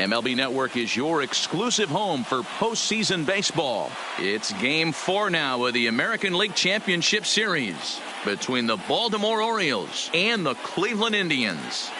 MLB Network is your exclusive home for postseason baseball. It's Game 4 now of the American League Championship Series between the Baltimore Orioles and the Cleveland Indians.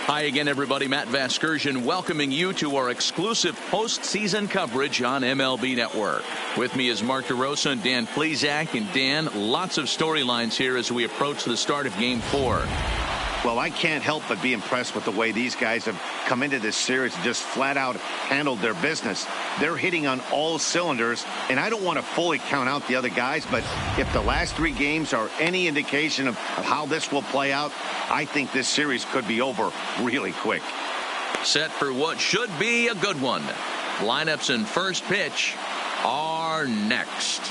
Hi again, everybody. Matt Vasgersian welcoming you to our exclusive postseason coverage on MLB Network. With me is Mark DeRosa and Dan Plesac. And Dan, lots of storylines here as we approach the start of Game 4. Well, I can't help but be impressed with the way these guys have come into this series and just flat out handled their business. They're hitting on all cylinders, and I don't want to fully count out the other guys, but if the last 3 games are any indication of how this will play out, I think this series could be over really quick. Set for what should be a good one. Lineups and first pitch are next.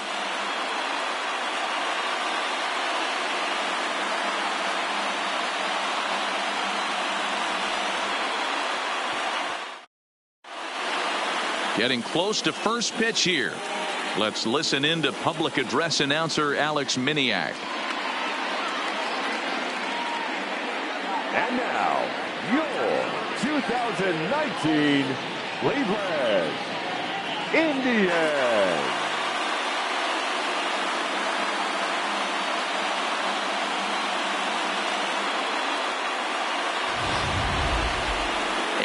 Getting close to first pitch here. Let's listen in to public address announcer Alex Miniak. And now, your 2019 Cleveland Indians.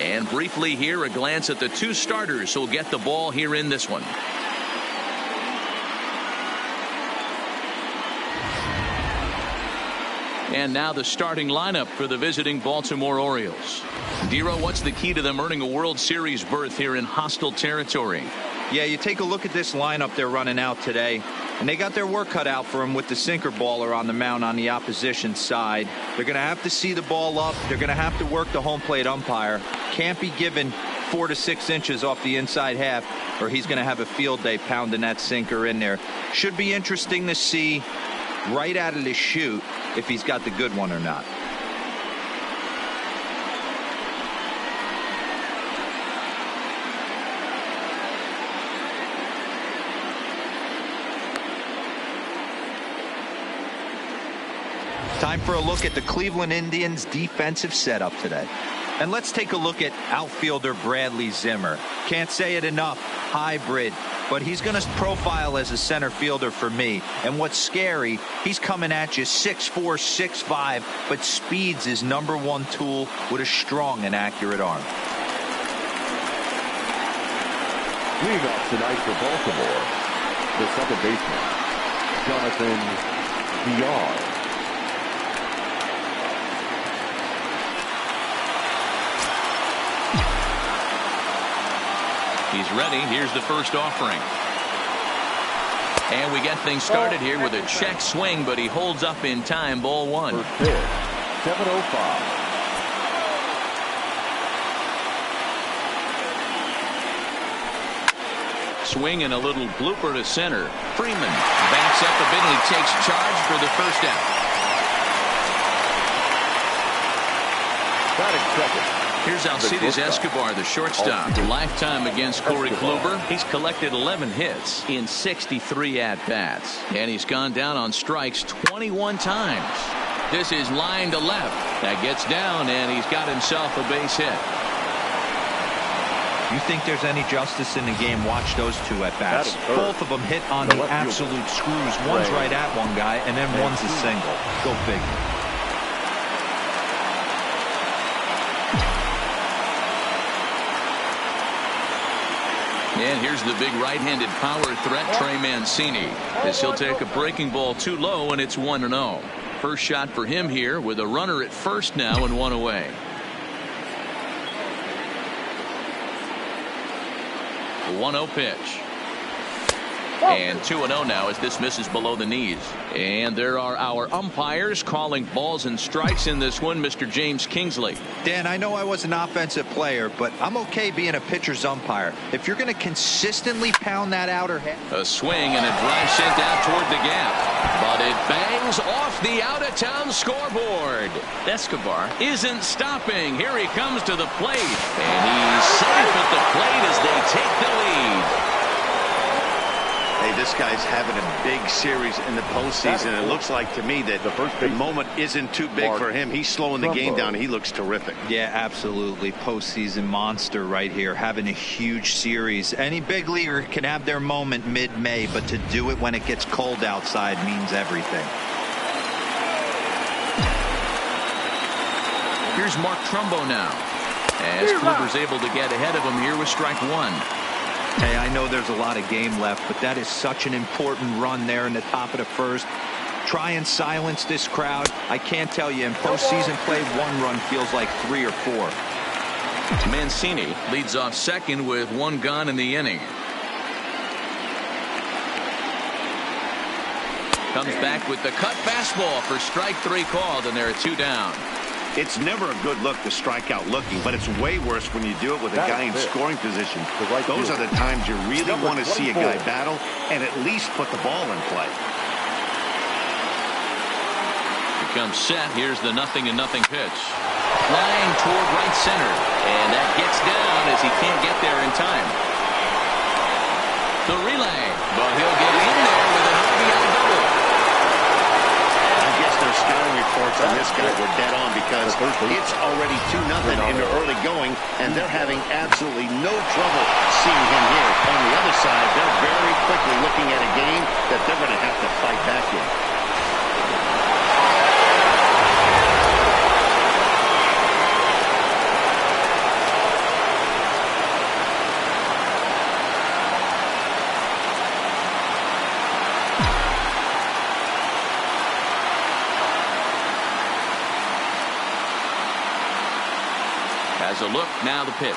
And briefly here, a glance at the 2 starters who'll get the ball here in this one. And now the starting lineup for the visiting Baltimore Orioles. Dero, what's the key to them earning a World Series berth here in hostile territory? Yeah, you take a look at this lineup they're running out today, and they got their work cut out for them with the sinker baller on the mound on the opposition side. They're going to have to see the ball up. They're going to have to work the home plate umpire. Can't be given 4 to 6 inches off the inside half, or he's going to have a field day pounding that sinker in there. Should be interesting to see right out of the chute if he's got the good one or not. Time for a look at the Cleveland Indians defensive setup today. And let's take a look at outfielder Bradley Zimmer. Can't say it enough. Hybrid. But he's going to profile as a center fielder for me. And what's scary, he's coming at you 6'4", 6'5", but speed's his #1 tool with a strong and accurate arm. Leading off tonight for Baltimore, the second baseman, Jonathan Villar. He's ready. Here's the first offering. And we get things started here with a check swing, but he holds up in time. Ball 1. First pitch, 7:05. Swing and a little blooper to center. Freeman backs up a bit and he takes charge for the first out. Batting second. Here's Alcides Escobar, the shortstop. Lifetime against Corey Kluber. He's collected 11 hits in 63 at-bats. And he's gone down on strikes 21 times. This is line to left. That gets down, and he's got himself a base hit. You think there's any justice in the game? Watch those 2 at-bats. Both of them hit on the absolute screws. One's right at one guy, and then one's a single. Go figure. And here's the big right-handed power threat, Trey Mancini, as he'll take a breaking ball too low, and it's 1-0. First shot for him here with a runner at first now and 1 away. The 1-0 pitch. And 2-0 now as this misses below the knees. And there are our umpires calling balls and strikes in this one. Mr. James Kingsley. Dan, I know I was an offensive player, but I'm okay being a pitcher's umpire. If you're going to consistently pound that outer head. A swing and a drive sent out toward the gap. But it bangs off the out-of-town scoreboard. Escobar isn't stopping. Here he comes to the plate. And he's safe at the plate as they take the lead. Hey, Hey, this guy's having a big series in the postseason. It looks like to me that the moment isn't too big for him. He's slowing the game down. He looks terrific. Yeah, absolutely. Postseason monster right here, having a huge series. Any big leaguer can have their moment mid-May, but to do it when it gets cold outside means everything. Here's Mark Trumbo now, as Kluber's able to get ahead of him here with strike one. Hey, I know there's a lot of game left, but that is such an important run there in the top of the first. Try and silence this crowd. I can't tell you, in postseason play, one run feels like 3 or 4. Mancini leads off second with 1 gone in the inning. Comes back with the cut fastball for strike 3 called, and there are 2 down. It's never a good look to strike out looking, but it's way worse when you do it with a guy in scoring position. Those are the times you really want to see a guy battle and at least put the ball in play. Becomes set. Here's the 0-0 pitch. Flying toward right center, and that gets down as he can't get there in time. The relay, but he'll get in there with an RBI double. I guess their scouting reports on this guy were dead on because it's already 2-0 in the early going, and they're having absolutely no trouble seeing him here. On the other side, they're very quickly looking at a game that they're going to have to fight back in. Has a look, now the pitch.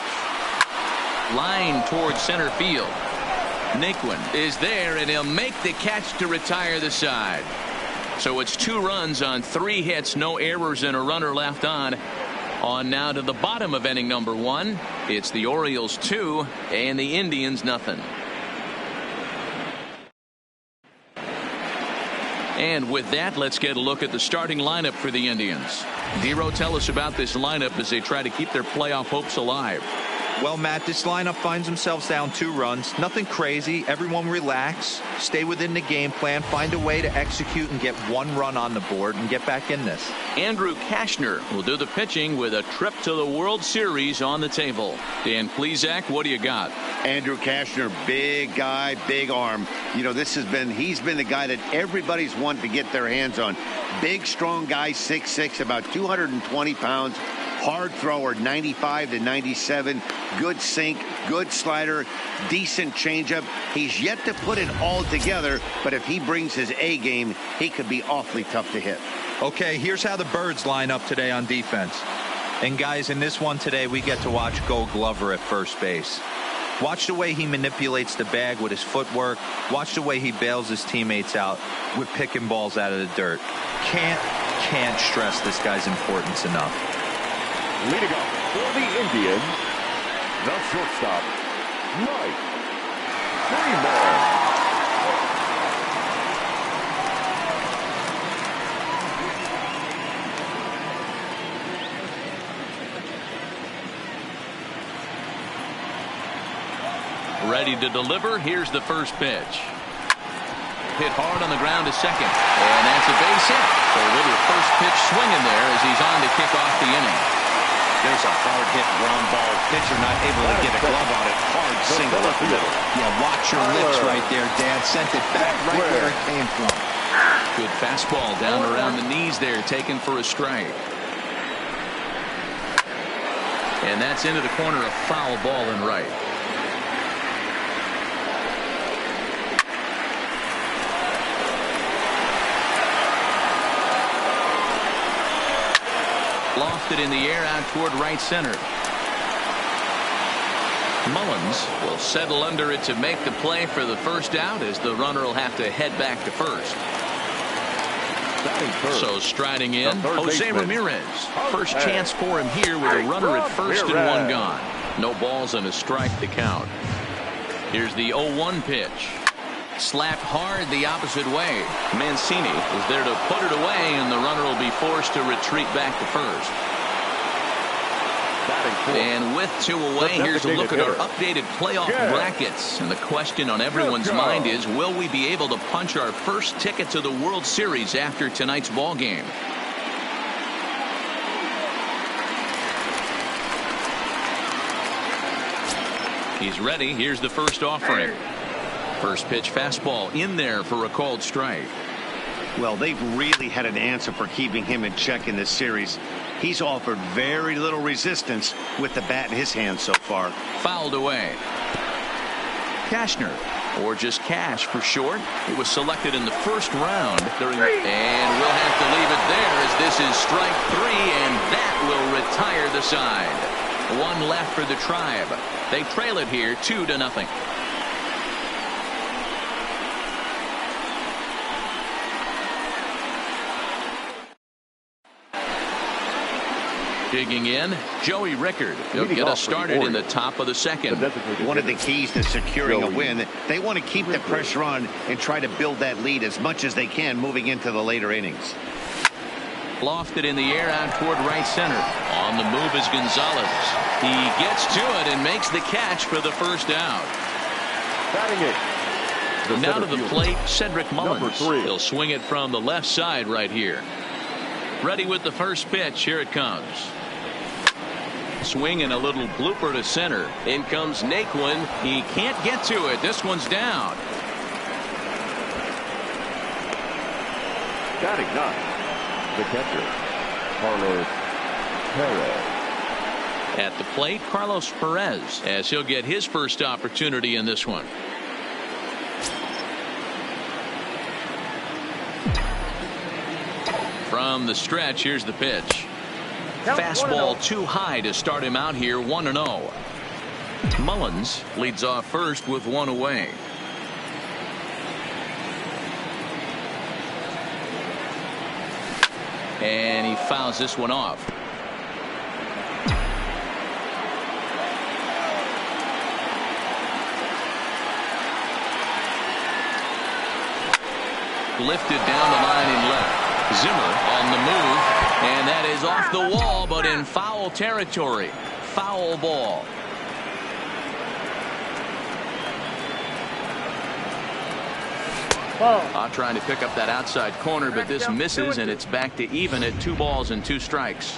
Line towards center field. Naquin is there, and he'll make the catch to retire the side. So it's 2 runs on 3 hits, no errors, and a runner left on. On now to the bottom of inning number 1. It's the Orioles 2 and the Indians nothing. And with that, let's get a look at the starting lineup for the Indians. Dero, tell us about this lineup as they try to keep their playoff hopes alive. Well, Matt, this lineup finds themselves down 2 runs. Nothing crazy. Everyone relax. Stay within the game plan. Find a way to execute and get 1 run on the board and get back in this. Andrew Cashner will do the pitching with a trip to the World Series on the table. Dan Plesac, what do you got? Andrew Cashner, big guy, big arm. You know, he's been the guy that everybody's wanted to get their hands on. Big, strong guy, 6'6", about 220 pounds. Hard thrower, 95 to 97. Good sink, good slider, decent changeup. He's yet to put it all together, but if he brings his A game, he could be awfully tough to hit. Okay, here's how the Birds line up today on defense. And guys, in this one today, we get to watch Gold Glover at first base. Watch the way he manipulates the bag with his footwork. Watch the way he bails his teammates out with picking balls out of the dirt. Can't stress this guy's importance enough. Leading up for the Indians, the shortstop, Mike Freeman. Ready to deliver. Here's the first pitch. Hit hard on the ground to second, and that's a base hit. A little first pitch swinging there as he's on to kick off the inning. There's a hard hit ground ball. Pitcher not able to get a glove on it. Hard single up the middle. Yeah, watch your lips right there, Dad. Sent it back right where it came from. Good fastball down around the knees there, taken for a strike. And that's into the corner, a foul ball and right. Lofted in the air out toward right center. Mullins will settle under it to make the play for the first out, as the runner will have to head back to first. So striding in, Jose Ramirez. First chance for him here with a runner at first and 1 gone. No balls and a strike to count. Here's the 0-1 pitch. Slapped hard the opposite way. Mancini is there to put it away, and the runner will be forced to retreat back to first. Batting And with 2 away, here's a look at our updated playoff brackets. And the question on everyone's mind is, will we be able to punch our first ticket to the World Series after tonight's ball game? He's ready. Here's the first offering. First pitch fastball in there for a called strike. Well, they've really had an answer for keeping him in check in this series. He's offered very little resistance with the bat in his hand so far. Fouled away. Cashner, or just Cash for short. It was selected in the first round. And we'll have to leave it there as this is strike 3, and that will retire the side. 1 left for the Tribe. They trail it here 2-0. Digging in, Joey Rickard. He'll get us started in the top of the second. One of the keys to securing a win, they want to keep the pressure on and try to build that lead as much as they can moving into the later innings. Lofted in the air out toward right center. On the move is Gonzalez. He gets to it and makes the catch for the first out. Now to the plate, Cedric Mullins. He'll swing it from the left side right here. Ready with the first pitch. Here it comes. Swing and a little blooper to center. In comes Naquin. He can't get to it. This one's down. Batting 9. The catcher, Carlos Perez. At the plate, Carlos Perez, as he'll get his first opportunity in this one. From the stretch, here's the pitch. Fastball too high to start him out here, 1-0. Mullins leads off first with 1 away. And he fouls this one off. Lifted down the line in left. Zimmer on the move, and that is off the wall, but in foul territory. Foul ball. Trying to pick up that outside corner, but this misses, and it's back to even at 2 balls and 2 strikes.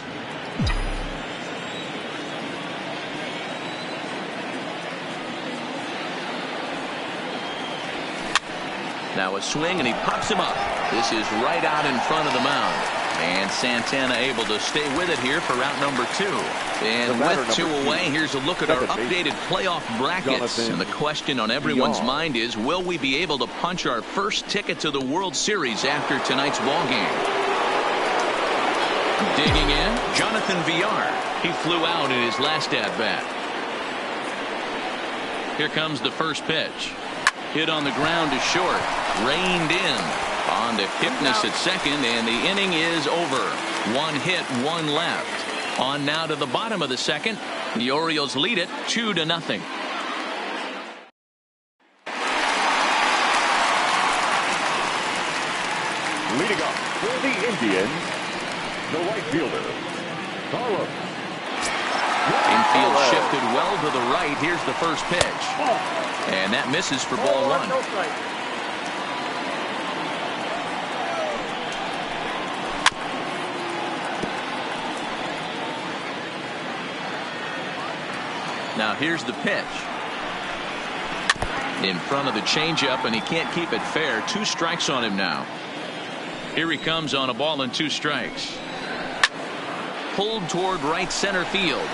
Now a swing, and he pops him up. This is right out in front of the mound. And Santana able to stay with it here for route number 2. And with 2 away, here's a look at our updated playoff brackets. And the question on everyone's mind is, will we be able to punch our first ticket to the World Series after tonight's ball game? Digging in, Jonathan Villar. He flew out in his last at-bat. Here comes the first pitch. Hit on the ground to short. Reined in. On to Kipnis at second, and the inning is over. 1 hit, 1 left. On now to the bottom of the second. The Orioles lead it 2-0. Leading up for the Indians, the right fielder, Carlos. Infield shifted well to the right. Here's the first pitch. And that misses for ball 1. Now here's the pitch. In front of the changeup, and he can't keep it fair. 2 strikes on him now. Here he comes on a ball and 2 strikes. Pulled toward right center field.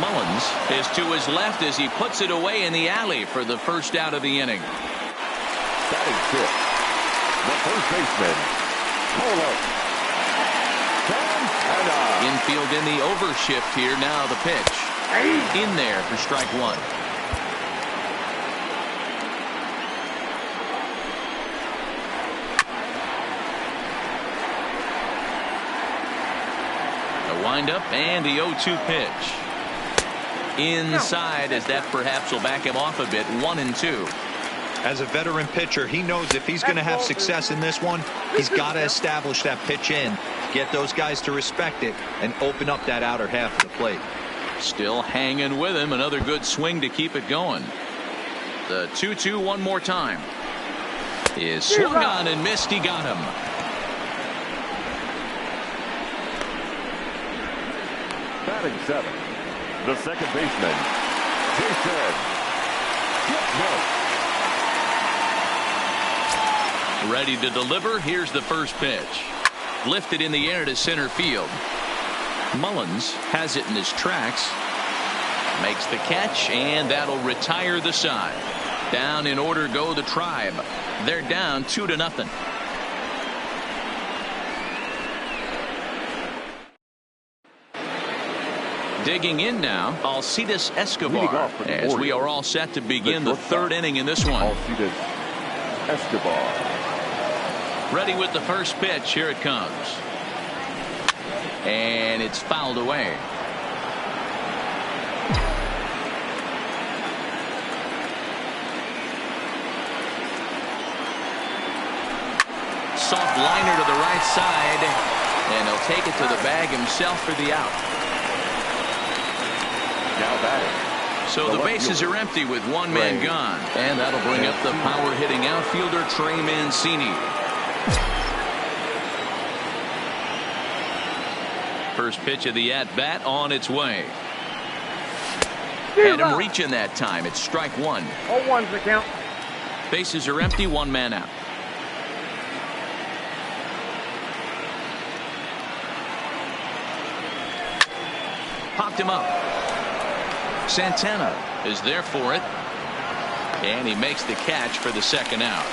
Mullins is to his left as he puts it away in the alley for the first out of the inning. Batting 6, the first baseman, Carlos. Infield in the overshift here. Now the pitch. In there for strike 1. The windup and the 0-2 pitch. Inside, as that perhaps will back him off a bit. 1-2. As a veteran pitcher, he knows if he's going to have success in this one, he's got to establish that pitch in. Get those guys to respect it and open up that outer half of the plate. Still hanging with him. Another good swing to keep it going. The 2-2 one more time. Is swung on and missed. He got him. Batting 7, the second baseman, Jason Gibson. Ready to deliver. Here's the first pitch. Lifted in the air to center field. Mullins has it in his tracks. Makes the catch, and that'll retire the side. Down in order go the Tribe. They're down 2-0. Digging in now, Alcides Escobar, as we are all set to begin the third inning in this one. Alcides Escobar. Ready with the first pitch. Here it comes. And it's fouled away. Soft liner to the right side, and he'll take it to the bag himself for the out. Now batting. So the bases are empty with one man gone, and that'll bring up the power hitting outfielder Trey Mancini. First pitch of the at bat on its way. Had him reaching that time. It's strike one. 0-1's the count. Bases are empty, one man out. Popped him up. Santana is there for it, and he makes the catch for the second out.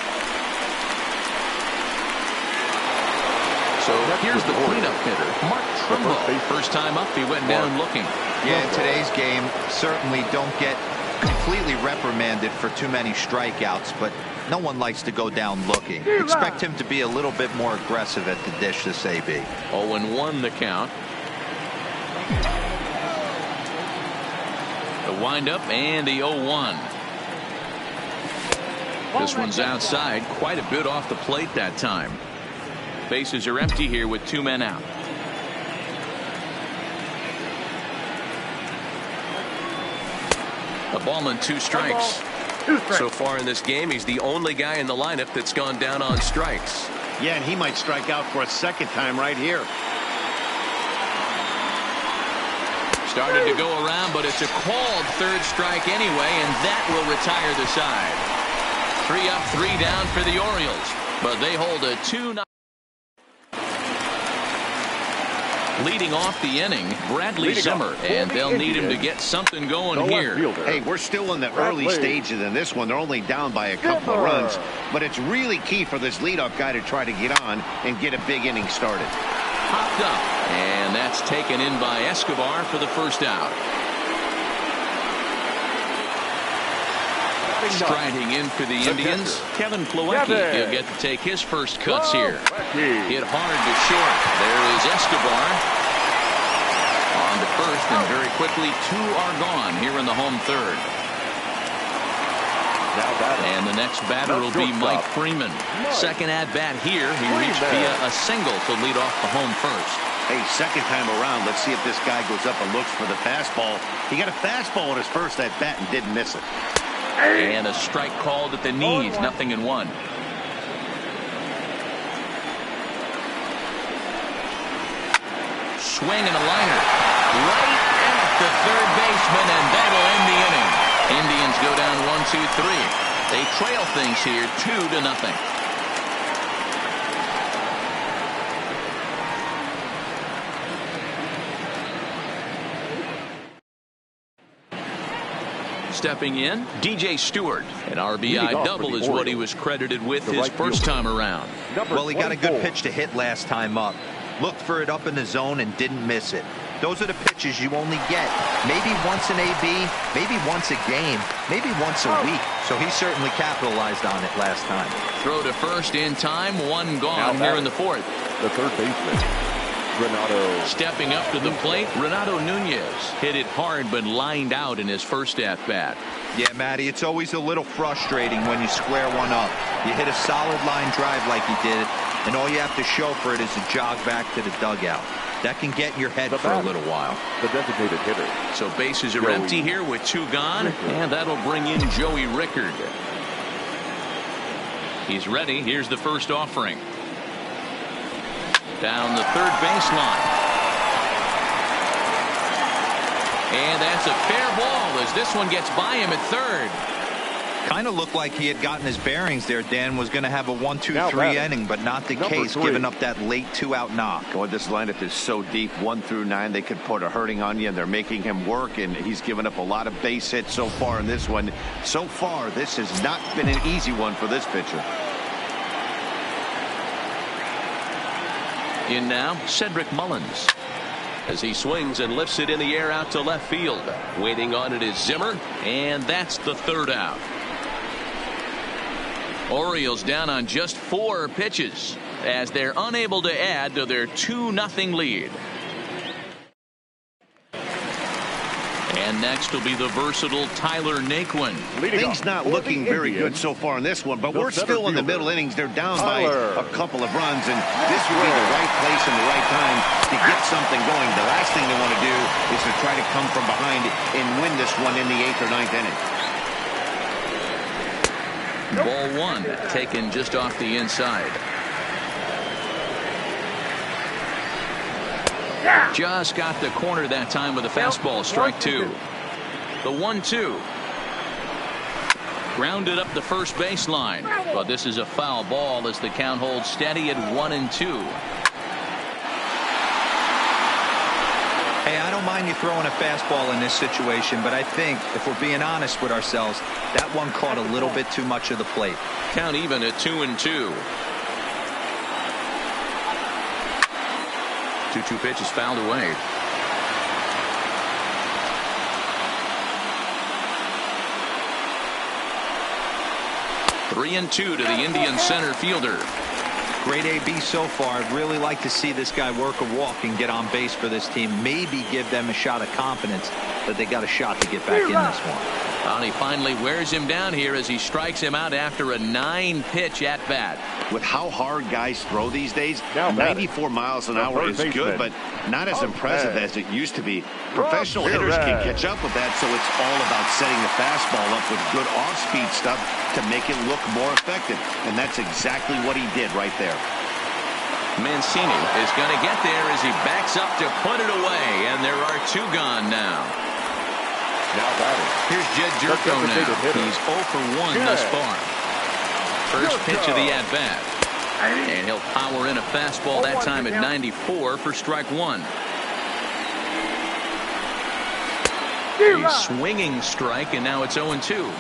So here's the cleanup hitter, Mark Trumbo. First time up, he went down looking. Yeah, in today's game, certainly don't get completely reprimanded for too many strikeouts, but no one likes to go down looking. Expect him to be a little bit more aggressive at the dish this AB. 0-1 the count. The windup and the 0-1. This one's outside, quite a bit off the plate that time. Bases are empty here with two men out. A ball and two strikes. So far in this game, he's the only guy in the lineup that's gone down on strikes. Yeah, and he might strike out for a second time right here. Started to go around, but it's a called third strike anyway, and that will retire the side. 3 up, 3 down for the Orioles, but they hold a 2-0. Leading off the inning, Bradley Zimmer, and they'll need him to get something going here. Hey, we're still in the early stages in this one. They're only down by a couple of runs, but it's really key for this leadoff guy to try to get on and get a big inning started. Popped up, and that's taken in by Escobar for the first out. Striding in for the Indians, Kevin Plawecki. He'll get to take his first cuts here. Hit hard to short. There is Escobar. On to first, and very quickly 2 are gone here in the home third. And the next batter will be Mike Freeman. Second at bat here. He reached via a single to lead off the home first. Hey, second time around, let's see if this guy goes up and looks for the fastball. He got a fastball at his first at bat and didn't miss it. And a strike called at the knees, 0-1. Swing and a liner. Right at the third baseman, and that'll end the inning. Indians go down 1-2-3. They trail things here 2-0. Stepping in, DJ Stewart. An RBI double is what he was credited with his first time around. Well, he got a good pitch to hit last time up. Looked for it up in the zone and didn't miss it. Those are the pitches you only get maybe once an AB, maybe once a game, maybe once a week. So he certainly capitalized on it last time. Throw to first in time, 1 gone here in the fourth. The third baseman, Renato. Stepping up to the plate, Renato Nunez hit it hard but lined out in his first at bat. Yeah, Matty, it's always a little frustrating when you square one up. You hit a solid line drive like he did, and all you have to show for it is a jog back to the dugout. That can get in your head for a little while. The designated hitter. So bases are empty here with 2 gone, and that'll bring in Joey Rickard. He's ready. Here's the first offering. Down the third baseline. And that's a fair ball as this one gets by him at third. Kind of looked like he had gotten his bearings there. Dan was going to have a 1-2-3 inning, but not the case, giving up that late 2-out knock. Well, this lineup is so deep, 1 through 9. They could put a hurting on you, and they're making him work, and he's given up a lot of base hits so far in this one. So far, this has not been an easy one for this pitcher. In now, Cedric Mullins. As he swings and lifts it in the air out to left field. Waiting on it is Zimmer, and that's the third out. Orioles down on just 4 pitches as they're unable to add to their 2-0 lead. And next will be the versatile Tyler Naquin. Things not looking very good so far in this one, but we're still in the middle innings. They're down by a couple of runs, and this would be the right place and the right time to get something going. The last thing they want to do is to try to come from behind and win this one in the 8th or 9th inning. Ball 1 taken just off the inside. Just got the corner that time with a fastball. Strike 2. The 1-2. Grounded up the first baseline. But this is a foul ball as the count holds steady at 1-2. Hey, I don't mind you throwing a fastball in this situation, but I think if we're being honest with ourselves, that one caught a little bit too much of the plate. Count even at 2-2. 2-2 pitch is fouled away. Three and 2 to the Indian center fielder. Great AB so far. I'd really like to see this guy work a walk and get on base for this team. Maybe give them a shot of confidence that they got a shot to get back in this one. Well, he finally wears him down here as he strikes him out after a 9-pitch at bat. With how hard guys throw these days, 94 miles an hour is good, but not as impressive as it used to be. Professional hitters can catch up with that, so it's all about setting the fastball up with good off-speed stuff to make it look more effective, and that's exactly what he did right there. Mancini is going to get there as he backs up to put it away, and there are 2 gone now. Here's Jed Jerko now. He's 0 for 1 thus far. First pitch of the at-bat. And he'll power in a fastball that time at 94 for strike 1. A swinging strike, and now it's 0-2.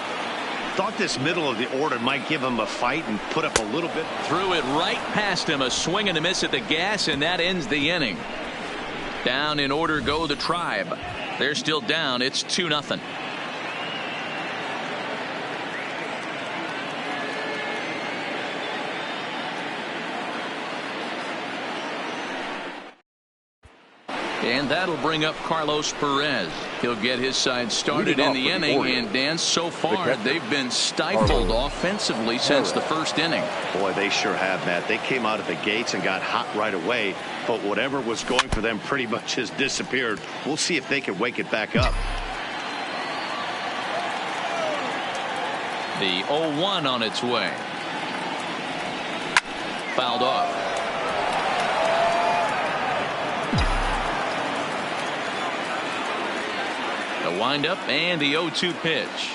Thought this middle of the order might give him a fight and put up a little bit. Threw it right past him. A swing and a miss at the gas, and that ends the inning. Down in order go the Tribe. They're still down. It's 2-0. And that'll bring up Carlos Perez. He'll get his side started in the inning. And Dan, so far they've been stifled offensively since the first inning. Boy, they sure have, Matt. They came out of the gates and got hot right away. But whatever was going for them pretty much has disappeared. We'll see if they can wake it back up. The 0-1 on its way. Fouled off. The windup and the 0-2 pitch.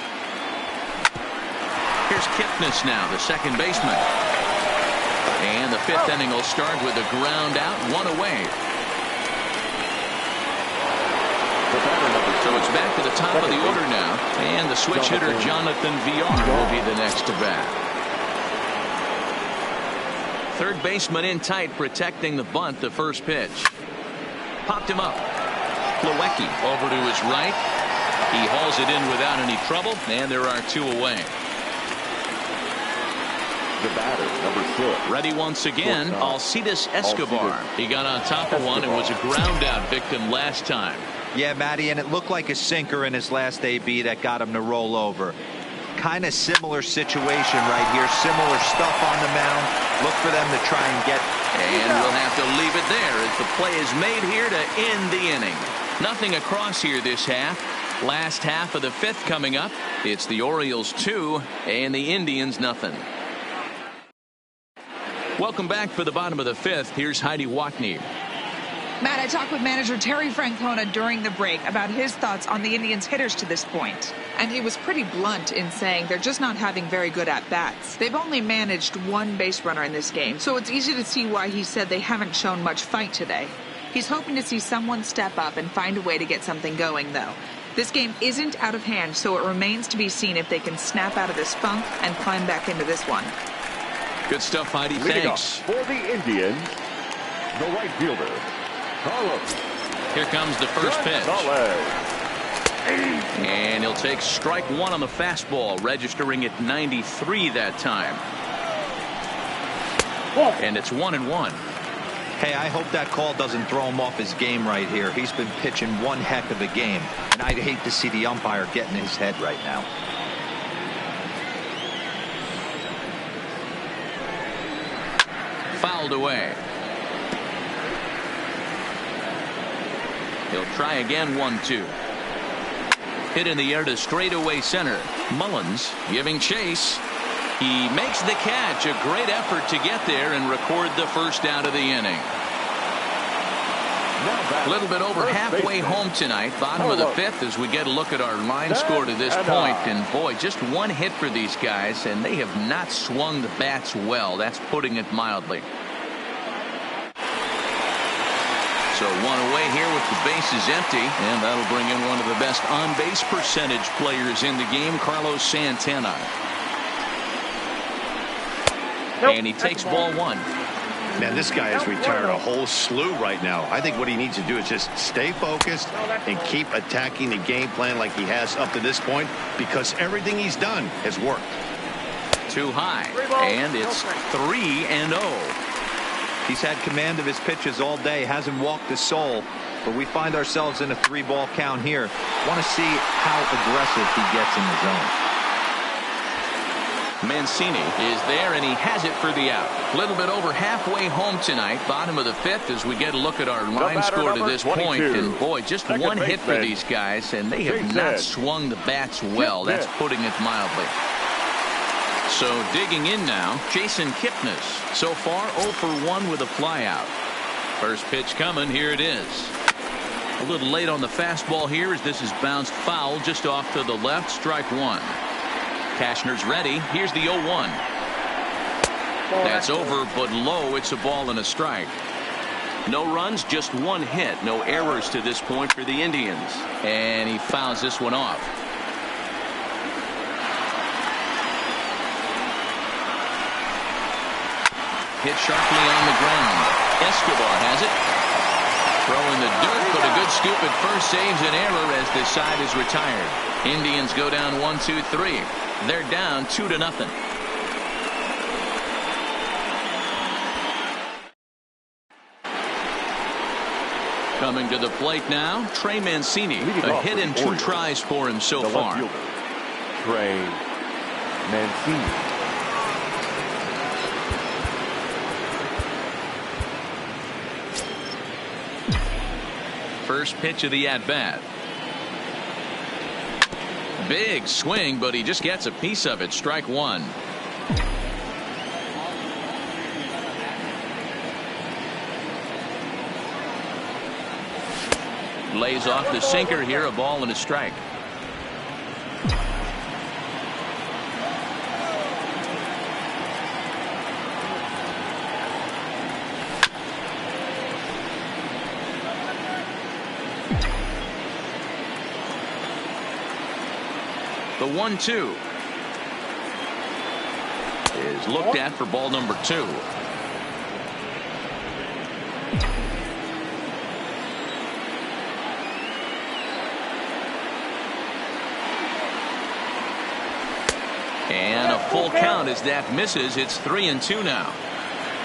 Here's Kipnis now, the second baseman. And the 5th inning will start with a ground out, 1 away. So it's back to the top of the order now. And the switch hitter Jonathan Villar will be the next to bat. Third baseman in tight, protecting the bunt, the first pitch. Popped him up. Plawecki over to his right. He hauls it in without any trouble, and there are 2 away. The batter, number 6. Ready once again, Alcides Escobar. He got on top of one and was a ground out victim last time. Yeah, Matty, and it looked like a sinker in his last AB that got him to roll over. kind of similar situation right here. Similar stuff on the mound. Look for them to try and get. And we'll have to leave it there as the play is made here to end the inning. Nothing across here this half. Last half of the fifth coming up. It's the Orioles 2 and the Indians nothing. Welcome back for the bottom of the fifth. Here's Heidi Watney. Matt, I talked with manager Terry Francona during the break about his thoughts on the Indians hitters to this point. And he was pretty blunt in saying they're just not having very good at-bats. They've only managed one base runner in this game, so it's easy to see why he said they haven't shown much fight today. He's hoping to see someone step up and find a way to get something going, though. This game isn't out of hand, so it remains to be seen if they can snap out of this funk and climb back into this one. Good stuff, Heidi. Thanks. For the Indians, the right fielder, Carlos. Here comes the first pitch. And he'll take strike one on the fastball, registering at 93 that time. And it's 1-1. Hey, I hope that call doesn't throw him off his game right here. He's been pitching one heck of a game, and I'd hate to see the umpire get in his head right now. Fouled away. He'll try again, 1-2. Hit in the air to straightaway center. Mullins giving chase. He makes the catch. A great effort to get there and record the first out of the inning. A little bit over halfway home tonight. Bottom of the fifth as we get a look at our line score to this point. And boy, just one hit for these guys, and they have not swung the bats well. That's putting it mildly. So one away here with the bases empty, and that'll bring in one of the best on-base percentage players in the game, Carlos Santana. And he takes ball one. Man, this guy has retired a whole slew right now. I think what he needs to do is just stay focused and keep attacking the game plan like he has up to this point, because everything he's done has worked. Too high, and it's 3-0. He's had command of his pitches all day, hasn't walked a soul, but we find ourselves in a 3-ball count here. Want to see how aggressive he gets in the zone. Mancini is there, and he has it for the out. A little bit over halfway home tonight. Bottom of the fifth as we get a look at our line score to this point. And boy, just one hit for these guys, and they have not swung the bats well. That's putting it mildly. So digging in now, Jason Kipnis. So far 0 for 1 with a flyout. First pitch coming. Here it is. A little late on the fastball here as this is bounced foul just off to the left. Strike one. Cashner's ready. Here's the 0-1. That's over, but low. It's a ball and a strike. No runs, just one hit. No errors to this point for the Indians. And he fouls this one off. Hit sharply on the ground. Escobar has it. Throwing the dirt, but a good scoop at first saves an error as this side is retired. Indians go down 1-2-3. They're down 2-0. Coming to the plate now, Trey Mancini. A hit and 2 tries for him so far. Trey Mancini. First pitch of the at-bat. Big swing, but he just gets a piece of it. Strike one. Lays off the sinker here. A ball and a strike. The 1-2 is looked at for ball number 2. And a full count as that misses. It's 3-2 now.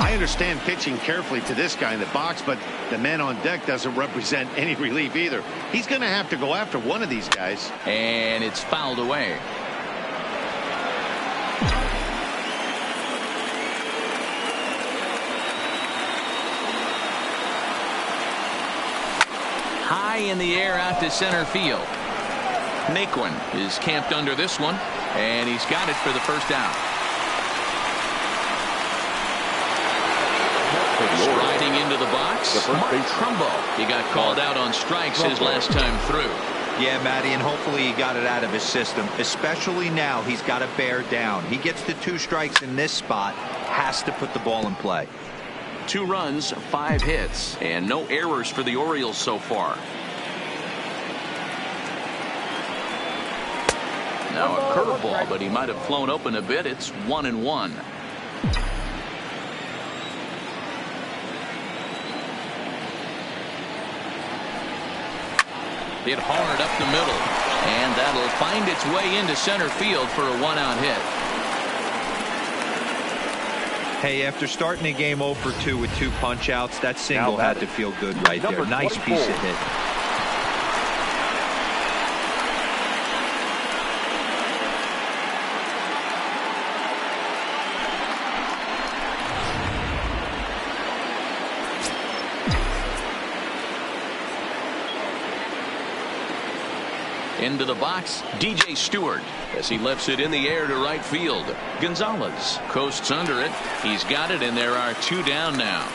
I understand pitching carefully to this guy in the box, but the man on deck doesn't represent any relief either. He's going to have to go after one of these guys. And it's fouled away. high in the air out to center field. Naquin is camped under this one, and he's got it for the first out. Striding into the box, Mark Trumbo. He got called out on strikes his last time through. Yeah, Matty, and hopefully he got it out of his system. Especially now, he's got to bear down. He gets the 2 strikes in this spot, has to put the ball in play. 2 runs, 5 hits, and no errors for the Orioles so far. Now a curveball, but he might have flown open a bit. It's 1-1. Hit hard up the middle, and that'll find its way into center field for a 1-out hit. Hey, after starting a game 0 for 2 with 2 punch outs, that single had to feel good right there. Nice piece of hit. Into the box, DJ Stewart as he lifts it in the air to right field. Gonzalez coasts under it. He's got it, and there are 2 down now.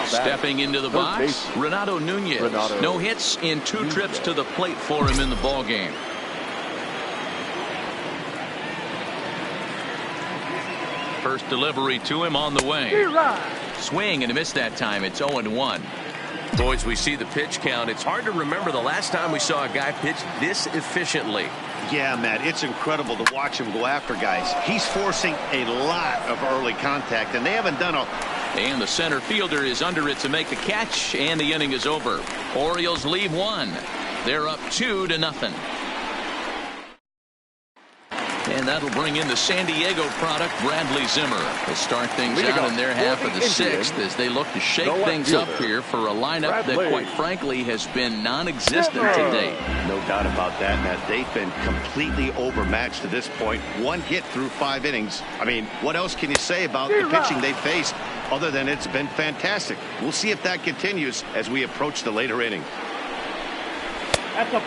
Stepping into the box, Renato Nunez. No hits in 2 trips to the plate for him in the ball game. First delivery to him on the way. Swing and a miss that time. It's 0-1. Boys, we see the pitch count. It's hard to remember the last time we saw a guy pitch this efficiently. Yeah, Matt, it's incredible to watch him go after guys. He's forcing a lot of early contact, and they haven't done a... And the center fielder is under it to make the catch, and the inning is over. Orioles leave 1. They're up 2-0. And that'll bring in the San Diego product, Bradley Zimmer. They'll start things out in their half of the 6th as they look to shake things up here for a lineup that, quite frankly, has been non-existent to date. No doubt about that, Matt. They've been completely overmatched to this point. 1 hit through 5 innings. I mean, what else can you say about the pitching they faced other than it's been fantastic? We'll see if that continues as we approach the later inning.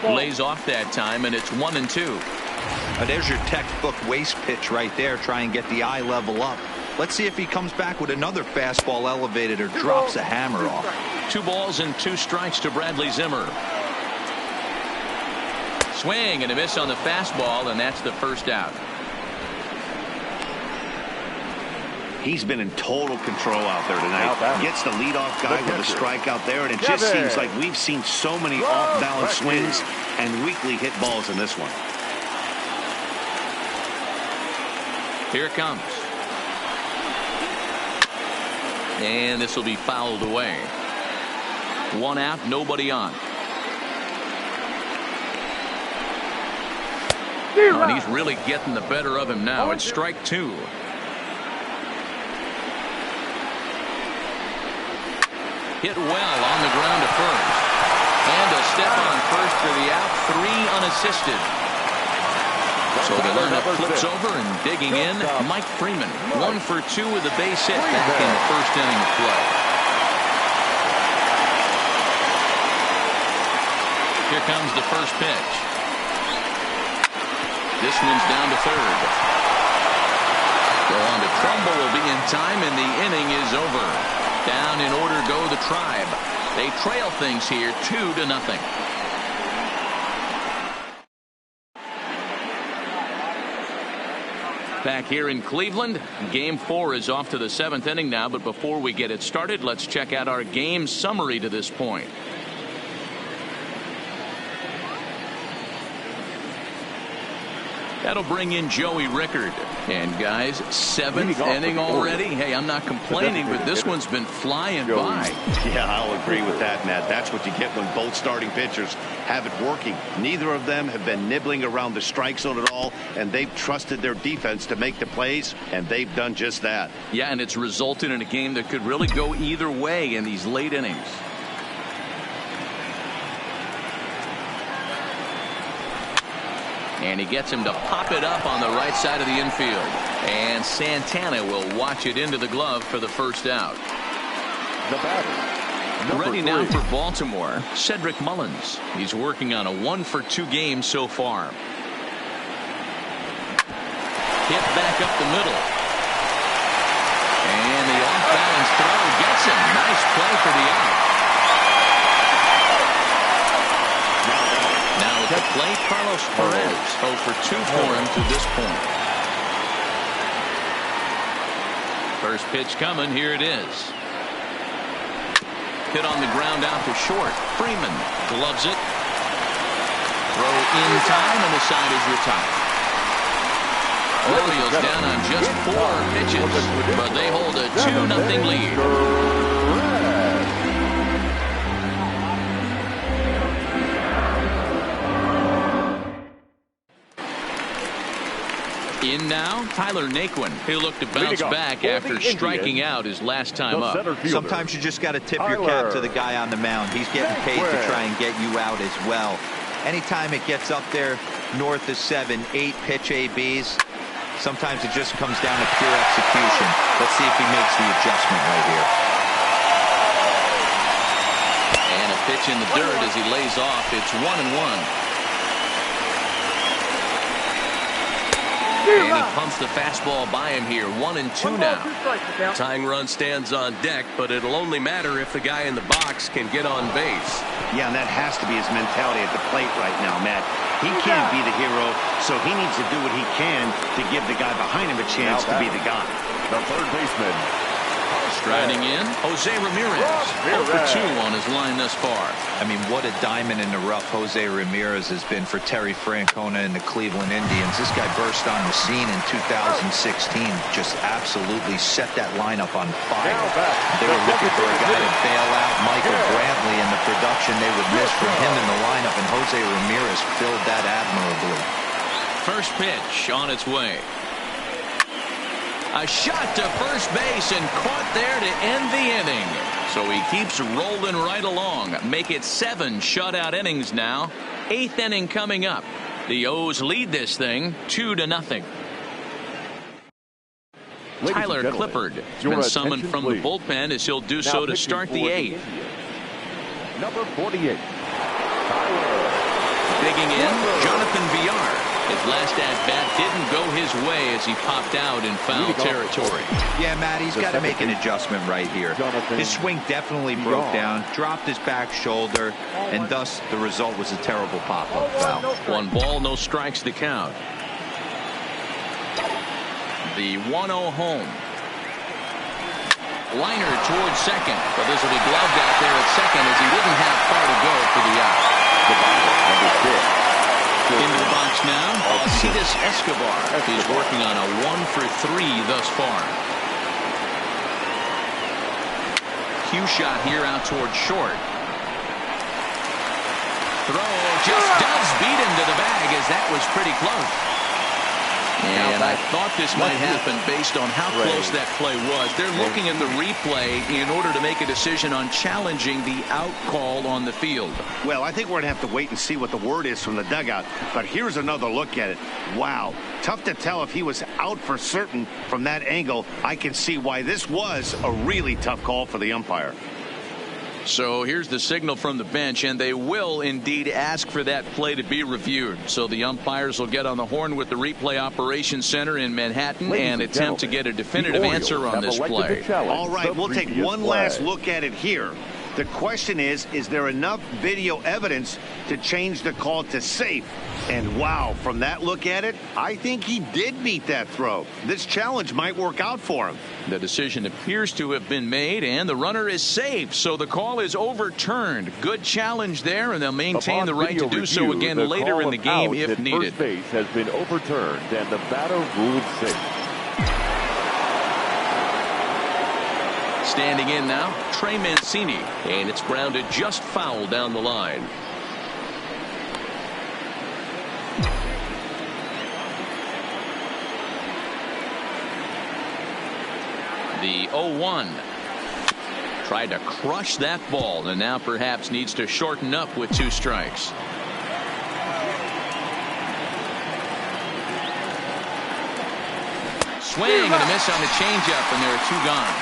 Lays off that time, and it's 1-2. There's your textbook waste pitch right there. Try and get the eye level up. Let's see if he comes back with another fastball elevated or drops a hammer off. 2 balls and 2 strikes to Bradley Zimmer. Swing and a miss on the fastball, and that's the first out. He's been in total control out there tonight. Gets the leadoff guy with a strikeout there, and it just seems like we've seen so many off-balance swings and weakly hit balls in this one. Here it comes. And this will be fouled away. 1 out, nobody on. Oh, and he's really getting the better of him now. It's strike 2. Hit well on the ground to first. And a step on first for the out. 3 unassisted. So the lineup flips over, and digging in, Mike Freeman. 1 for 2 with a base hit back in the first inning of play. Here comes the first pitch. This one's down to third. Go on to Trumbo will be in time, and the inning is over. Down in order go the Tribe. They trail things here 2-0. Back here in Cleveland, Game 4 is off to the 7th inning now, but before we get it started, let's check out our game summary to this point. That'll bring in Joey Rickard. And guys, 7th inning already. Hey, I'm not complaining, but this one's been flying by. Yeah, I'll agree with that, Matt. That's what you get when both starting pitchers have it working. Neither of them have been nibbling around the strike zone at all, and they've trusted their defense to make the plays, and they've done just that. Yeah, and it's resulted in a game that could really go either way in these late innings. And he gets him to pop it up on the right side of the infield. And Santana will watch it into the glove for the first out. The batter, Ready 3. now for Baltimore, Cedric Mullins. He's working on a 1-for-2 game so far. Hit back up the middle. And the off-balance throw gets him. Nice play for the out. Now at the plate, Carlos Perez. 0 for 2 for him to this point. First pitch coming. Here it is. Hit on the ground out to short. Freeman gloves it. Throw in time, and the side is retired. Orioles down on just 4 pitches, but they hold a 2-0 lead. In now, Tyler Naquin. He'll look to bounce back after striking out his last time up. Sometimes you just got to tip your cap to the guy on the mound. He's getting paid to try and get you out as well. Anytime it gets up there north of 7, 8 pitch ABs, sometimes it just comes down to pure execution. Let's see if he makes the adjustment right here. And a pitch in the dirt as he lays off. It's 1-1. And he pumps the fastball by him here. 1-2 now. Tying run stands on deck, but it'll only matter if the guy in the box can get on base. Yeah, and that has to be his mentality at the plate right now, Matt. He can't be the hero, so he needs to do what he can to give the guy behind him a chance to be the guy. The third baseman. Striding in, Jose Ramirez. 0 for 2 on his line thus far. I mean, what a diamond in the rough Jose Ramirez has been for Terry Francona and the Cleveland Indians. This guy burst on the scene in 2016, just absolutely set that lineup on fire. They were looking for a guy to bail out Michael Brantley, and the production they would miss from him in the lineup, and Jose Ramirez filled that admirably. First pitch on its way. A shot to first base and caught there to end the inning. So he keeps rolling right along. Make it 7 shutout innings now. 8th inning coming up. The O's lead this thing 2-0. Tyler Clippard has been summoned from the bullpen as he'll do so to start the 8th. Number 48. Digging in, Jonathan Villar. His last at-bat didn't go his way as he popped out in foul territory. Yeah, Matt, he's got to make an adjustment right here. His swing definitely broke down, dropped his back shoulder, and thus the result was a terrible pop-up foul. 1 ball, no strikes to count. The 1-0 home. Liner towards second, but this will be gloved out there at second as he didn't have far to go for the out. Into the box now, Alcides Escobar. He's working on a 1 for 3 thus far. Cue shot here out towards short. Throw just does beat him to the bag as that was pretty close. And I thought this might happen based on how close that play was. They're looking at the replay in order to make a decision on challenging the out call on the field. Well, I think we're going to have to wait and see what the word is from the dugout. But here's another look at it. Wow. Tough to tell if he was out for certain from that angle. I can see why this was a really tough call for the umpire. So here's the signal from the bench, and they will indeed ask for that play to be reviewed. So the umpires will get on the horn with the replay operations center in Manhattan and attempt to get a definitive answer on this play. All right, we'll take one last look at it here. The question is there enough video evidence to change the call to safe? And wow, from that look at it, I think he did beat that throw. This challenge might work out for him. The decision appears to have been made, and the runner is safe, so the call is overturned. Good challenge there, and they'll maintain the right to do so again later in the game if needed. First base has been overturned, and the batter ruled safe. Standing in now, Trey Mancini, and it's grounded just foul down the line. The 0-1 tried to crush that ball, and now perhaps needs to shorten up with 2 strikes. Swing and a miss on the changeup, and there are 2 gone.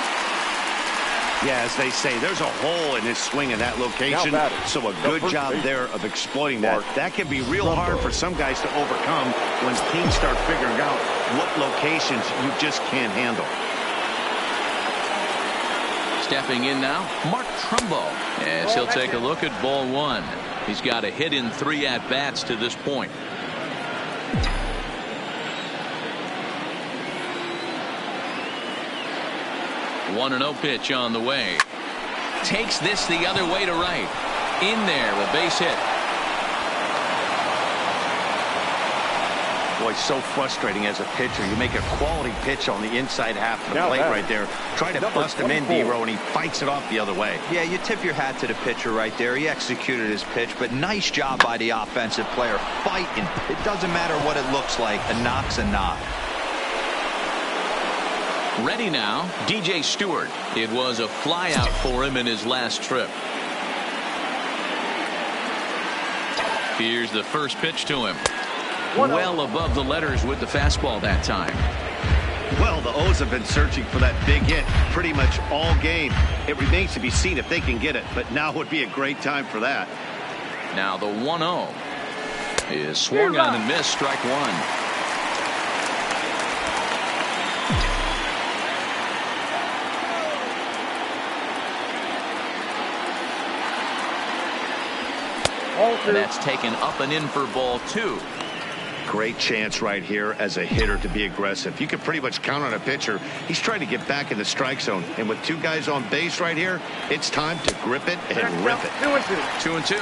Yeah, as they say, there's a hole in his swing in that location. So a good job there of exploiting that. That can be real hard for some guys to overcome when teams start figuring out what locations you just can't handle. Stepping in now, Mark Trumbo, as he'll take a look at ball one. He's got a hit in 3 at-bats to this point. One and 0 pitch on the way. Takes this the other way to right. In there, a base hit. Boy, so frustrating as a pitcher. You make a quality pitch on the inside half of the plate right there. Try to bust him in, D-Row, and he fights it off the other way. Yeah, you tip your hat to the pitcher right there. He executed his pitch, but nice job by the offensive player. Fighting. It doesn't matter what it looks like. A knock's a knock. Ready now, DJ Stewart. It was a flyout for him in his last trip. Here's the first pitch to him. Well above the letters with the fastball that time. Well, the O's have been searching for that big hit pretty much all game. It remains to be seen if they can get it, but now would be a great time for that. Now the 1-0 is swung on and missed, strike one. And that's taken up and in for ball two. Great chance right here as a hitter to be aggressive. You can pretty much count on a pitcher. He's trying to get back in the strike zone. And with 2 guys on base right here, it's time to grip it and rip it. 2-2.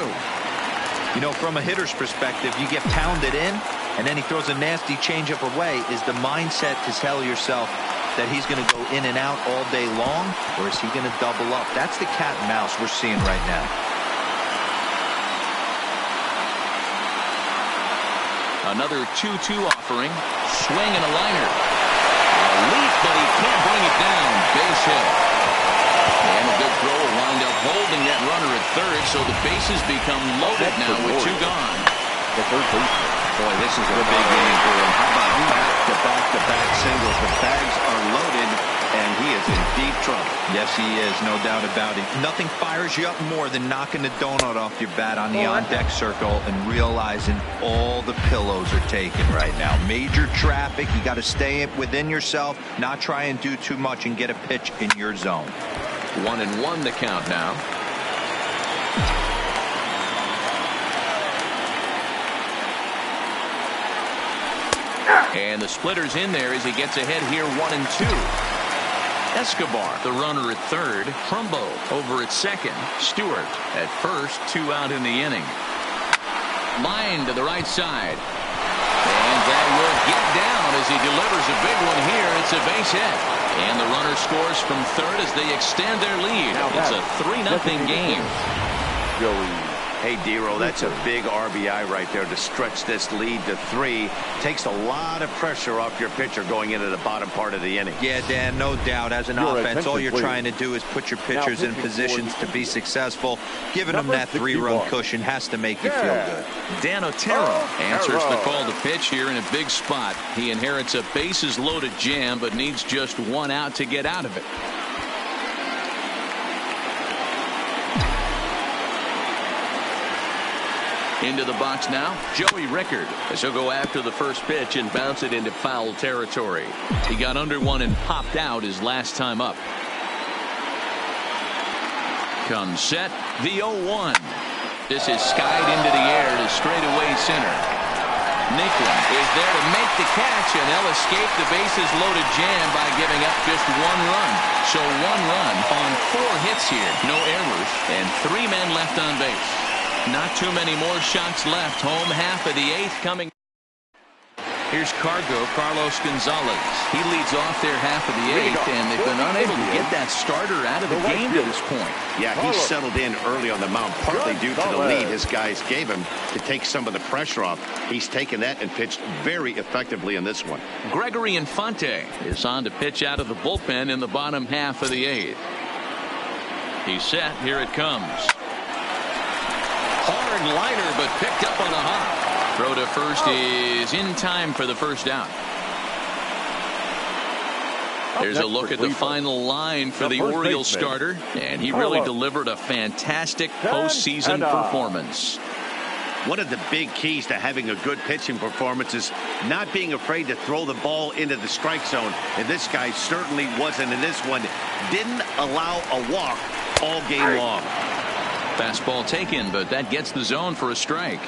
You know, from a hitter's perspective, you get pounded in, and then he throws a nasty changeup away. Is the mindset to tell yourself that he's going to go in and out all day long, or is he going to double up? That's the cat and mouse we're seeing right now. Another 2-2 offering. Swing and a liner. A leap, but he can't bring it down. Base hit. And a good throw will wind up holding that runner at third, so the bases become loaded now with 2 gone. The third baseman. Boy, this is a big inning for him. How about back-to-back singles? The bags are loaded, and he is in deep trouble. Yes, he is, no doubt about it. Nothing fires you up more than knocking the donut off your bat on the on-deck circle and realizing all the pillows are taken right now. Major traffic. You got to stay within yourself, not try and do too much and get a pitch in your zone. 1-1 the count now. And the splitter's in there as he gets ahead here, 1-2. Escobar, the runner at third. Trumbo over at second. Stewart at first, 2 out in the inning. Line to the right side. And that will get down as he delivers a big one here. It's a base hit. And the runner scores from third as they extend their lead. It's a 3-0 game. Hey, D-Row, that's a big RBI right there to stretch this lead to 3. Takes a lot of pressure off your pitcher going into the bottom part of the inning. Yeah, Dan, no doubt. As an offense, all you're trying to do is put your pitchers in positions to be successful. Giving them that 3-run cushion has to make you feel good. Dan Otero answers the call to pitch here in a big spot. He inherits a bases-loaded jam, but needs just 1 out to get out of it. Into the box now, Joey Rickard, as he'll go after the first pitch and bounce it into foul territory. He got under one and popped out his last time up. Comes set, the 0-1. This is skied into the air to straightaway center. Nicklin is there to make the catch, and they'll escape the bases-loaded jam by giving up just 1 run. So 1 run on 4 hits here, no errors, and 3 men left on base. Not too many more shots left. Home half of the 8th coming. Here's Carlos Gonzalez. He leads off their half of the 8th, and they've been unable to get that starter out of the game to this point. Yeah, he settled in early on the mound, partly due to the lead his guys gave him to take some of the pressure off. He's taken that and pitched very effectively in this one. Gregory Infante is on to pitch out of the bullpen in the bottom half of the 8th. He's set. Here it comes. Hard liner, but picked up on a hop. Throw to first is in time for the first out. There's a look at the final line for the Orioles starter, and he really delivered a fantastic postseason performance. One of the big keys to having a good pitching performance is not being afraid to throw the ball into the strike zone. And this guy certainly wasn't in this one. Didn't allow a walk all game long. Fastball taken, but that gets the zone for a strike.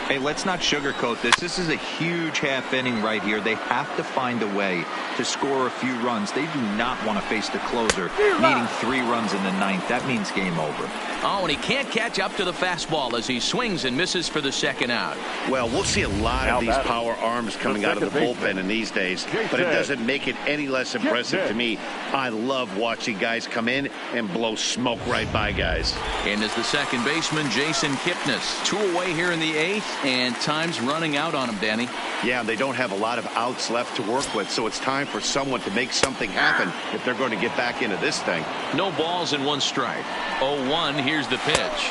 Hey, let's not sugarcoat this. This is a huge half inning right here. They have to find a way to score a few runs. They do not want to face the closer needing 3 runs in the 9th. That means game over. Oh, and he can't catch up to the fastball as he swings and misses for the second out. Well, we'll see a lot of these power arms coming out of the bullpen in these days, but it doesn't make it any less impressive to me. I love watching guys come in and blow smoke right by guys. And as the second baseman, Jason Kipnis. 2 away here in the 8th, and time's running out on him, Danny. Yeah, they don't have a lot of outs left to work with, so it's time for someone to make something happen if they're going to get back into this thing. No balls and 1 strike. 0-1, here's the pitch.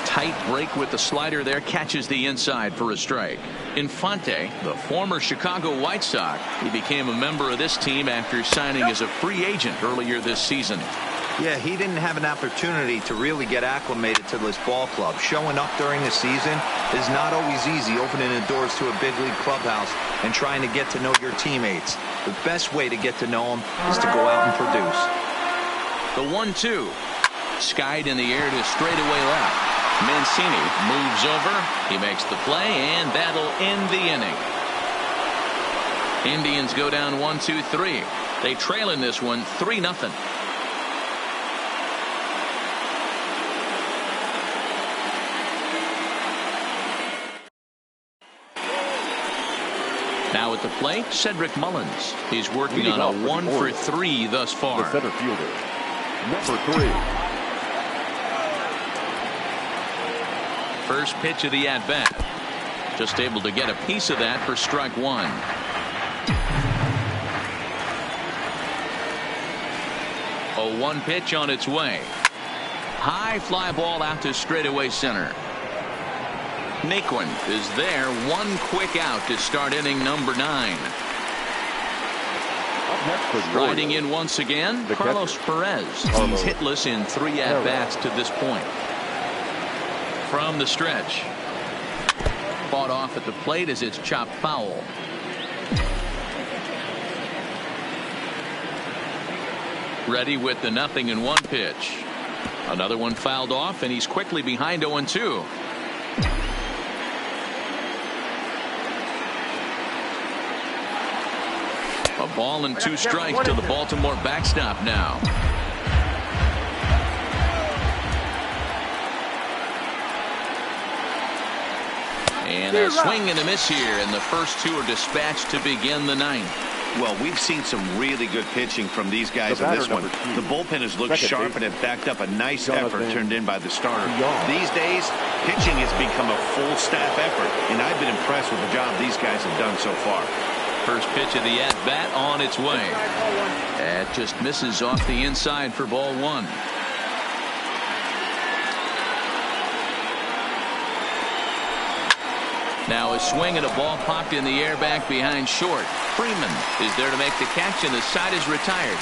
Tight break with the slider there, catches the inside for a strike. Infante, the former Chicago White Sox, he became a member of this team after signing as a free agent earlier this season. Yeah, he didn't have an opportunity to really get acclimated to this ball club. Showing up during the season is not always easy, opening the doors to a big league clubhouse and trying to get to know your teammates. The best way to get to know them is to go out and produce. The 1-2. Skied in the air to straightaway left. Mancini moves over. He makes the play, and that'll end the inning. Indians go down 1-2-3. They trail in this one 3-0. Now at the plate, Cedric Mullins. He's working on a 1-for-3 thus far. The center fielder, number 3. First pitch of the at-bat. Just able to get a piece of that for strike 1. A 1 pitch on its way. High fly ball out to straightaway center. Naquin is there. 1 quick out to start inning number 9. Riding in once again, Carlos Perez. He's hitless in 3 at-bats to this point. From the stretch. Fought off at the plate as it's chopped foul. Ready with the 0-1 pitch. Another one fouled off, and he's quickly behind 0-2. A ball and 2 strikes to the Baltimore backstop now. And a swing and a miss here, and the first 2 are dispatched to begin the 9th. Well, we've seen some really good pitching from these guys in this one. The bullpen has looked sharp and have backed up a nice effort turned in by the starter. These days, pitching has become a full staff effort, and I've been impressed with the job these guys have done so far. First pitch of the at-bat on its way. That just misses off the inside for ball 1. Now a swing and a ball popped in the air back behind short. Freeman is there to make the catch, and the side is retired.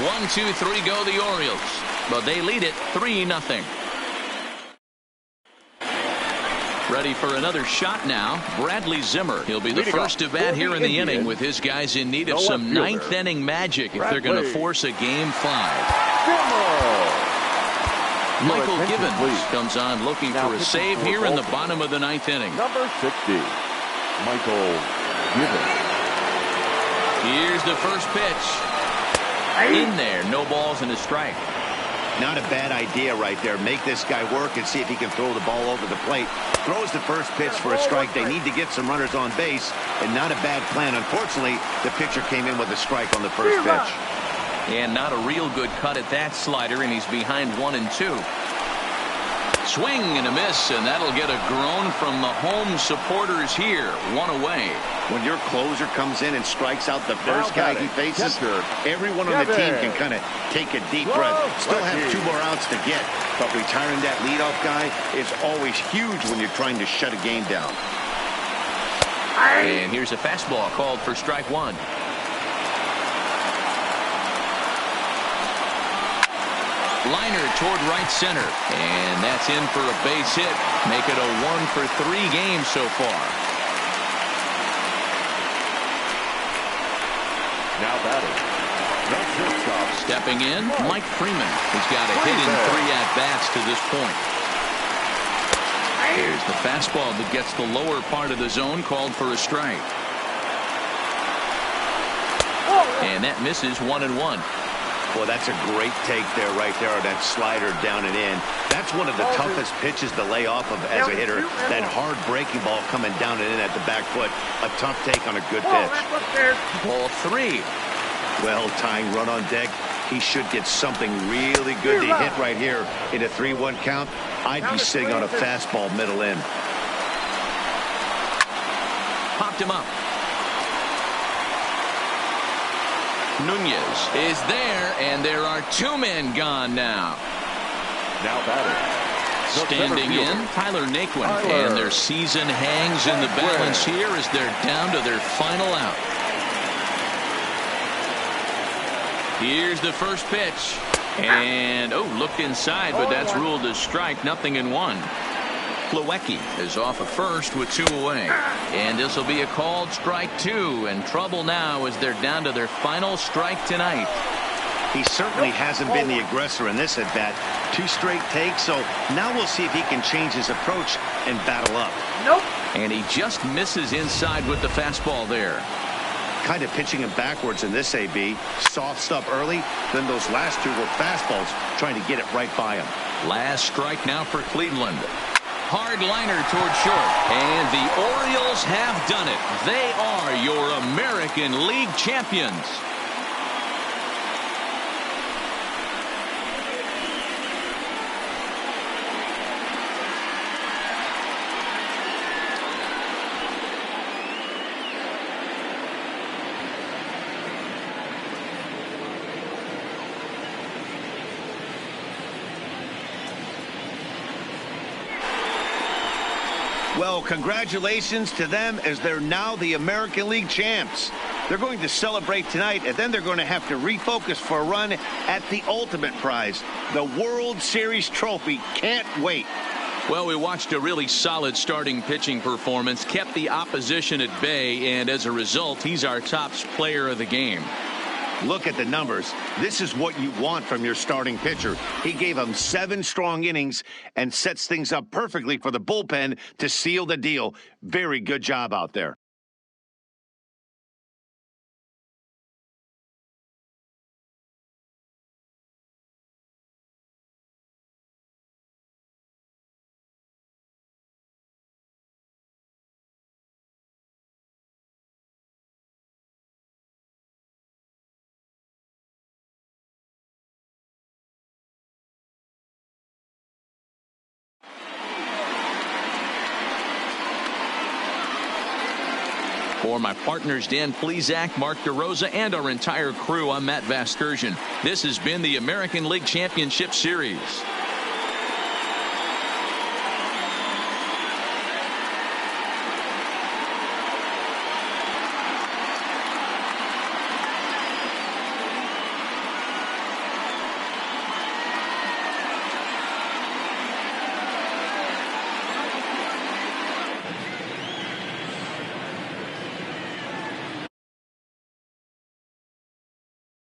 1-2-3 go the Orioles, but they lead it 3-0. Ready for another shot now. Bradley Zimmer. He'll be the first to bat here in the inning with his guys in need of some 9th inning magic if they're going to force a game 5. Michael Gibbons comes on looking for a save here in the bottom of the 9th inning. Number 60, Michael Gibbons. Here's the first pitch. In there, no balls and a strike. Not a bad idea right there. Make this guy work and see if he can throw the ball over the plate. Throws the first pitch for a strike. They need to get some runners on base, and not a bad plan. Unfortunately, the pitcher came in with a strike on the first pitch. And not a real good cut at that slider, and he's behind 1-2. Swing and a miss, and that'll get a groan from the home supporters here. 1 away. When your closer comes in and strikes out the first guy he faces, everyone on the team can kind of take a deep breath. Still have 2 more outs to get, but retiring that leadoff guy is always huge when you're trying to shut a game down. And here's a fastball called for strike 1. liner toward right center. And that's in for a base hit. Make it a 1-for-3 game so far. Now batting, the shortstop. Stepping in, Mike Freeman. He's got a hit in 3 at-bats to this point. Here's the fastball that gets the lower part of the zone, called for a strike. And that misses 1-1. Well, that's a great take there, right there, that slider down and in. That's one of the toughest pitches to lay off of as a hitter. That hard breaking ball coming down and in at the back foot. A tough take on a good pitch. Ball 3. Well, tying run on deck. He should get something really good to hit right here in a 3-1 count. I'd be sitting on a fastball middle in. Popped him up. Nunez is there, and there are 2 men gone now. Now batting, Standing in, Tyler Naquin. And their season hangs in the balance here as they're down to their final out. Here's the first pitch. And, looked inside, but that's ruled as strike. 0-1. Plawecki is off of first with 2 away. And this will be a called strike 2. And trouble now as they're down to their final strike tonight. He certainly hasn't been the aggressor in this at-bat. 2 straight takes, so now we'll see if he can change his approach and battle up. And he just misses inside with the fastball there. Kind of pitching him backwards in this AB. Soft stuff early, then those last 2 were fastballs, trying to get it right by him. Last strike now for Cleveland. Hard liner toward short. And the Orioles have done it. They are your American League champions. Well, congratulations to them as they're now the American League champs. They're going to celebrate tonight, and then they're going to have to refocus for a run at the ultimate prize, the World Series trophy. Can't wait. Well, we watched a really solid starting pitching performance, kept the opposition at bay, and as a result, he's our top player of the game. Look at the numbers. This is what you want from your starting pitcher. He gave them 7 strong innings and sets things up perfectly for the bullpen to seal the deal. Very good job out there. For my partners, Dan Plesac, Mark DeRosa, and our entire crew, I'm Matt Vasgersian. This has been the American League Championship Series.